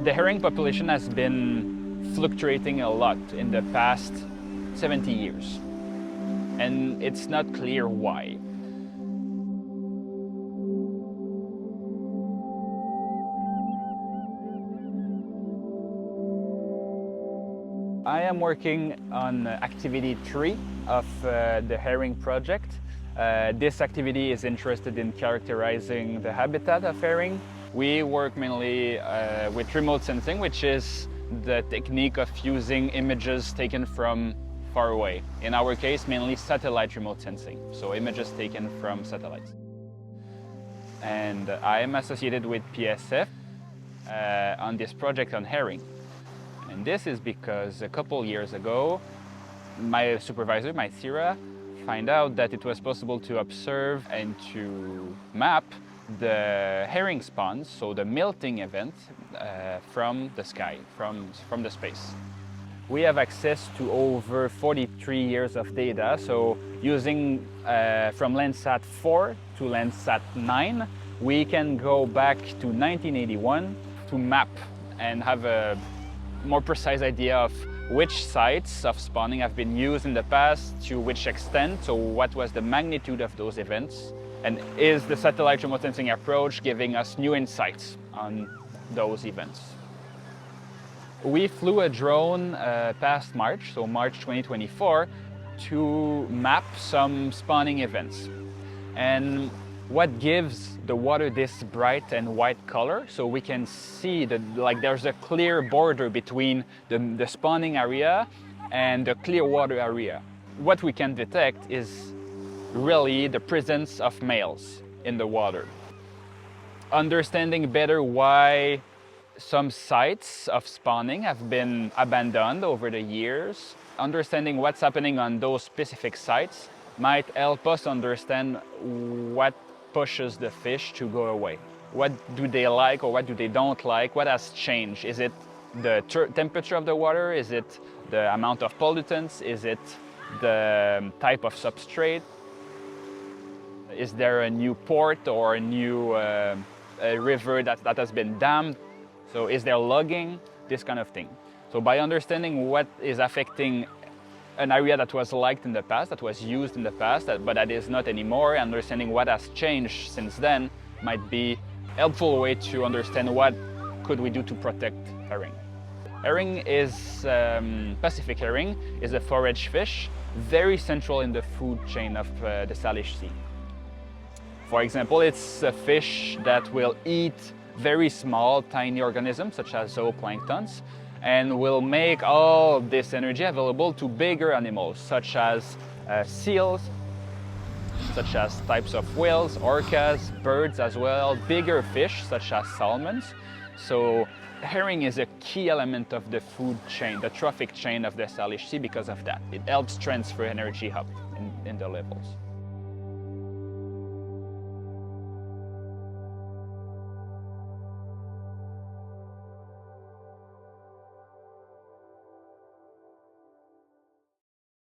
The herring population has been fluctuating a lot in the past 70 years, and it's not clear why. I am working on activity 3 of the herring project. This activity is interested in characterizing the habitat of herring. We work mainly with remote sensing, which is the technique of using images taken from far away. In our case, mainly satellite remote sensing, so images taken from satellites. And I am associated with PSF on this project on herring. And this is because a couple years ago, my supervisor, my CIRA, found out that it was possible to observe and to map the herring spawns, so the melting event, from the sky, from the space. We have access to over 43 years of data, so using from Landsat 4 to Landsat 9, we can go back to 1981 to map and have a more precise idea of which sites of spawning have been used in the past, to which extent, so what was the magnitude of those events, and is the satellite remote sensing approach giving us new insights on those events. We flew a drone past March, so March 2024, to map some spawning events. And what gives the water this bright and white color, so we can see that there's a clear border between the spawning area and the clear water area. What we can detect is really the presence of males in the water. Understanding better why some sites of spawning have been abandoned over the years, understanding what's happening on those specific sites might help us understand what pushes the fish to go away. What do they like or what do they don't like? What has changed? Is it the temperature of the water? Is it the amount of pollutants? Is it the type of substrate? Is there a new port or a new a river that has been dammed? So is there logging? This kind of thing. So by understanding what is affecting an area that was liked in the past, that was used in the past, but that is not anymore, understanding what has changed since then might be a helpful way to understand what could we do to protect herring. Herring is, Pacific herring is a forage fish, very central in the food chain of the Salish Sea. For example, it's a fish that will eat very small, tiny organisms such as zooplanktons, and will make all this energy available to bigger animals such as seals, such as types of whales, orcas, birds as well, bigger fish such as salmons. So herring is a key element of the food chain, the trophic chain of the Salish Sea because of that. It helps transfer energy up in the levels.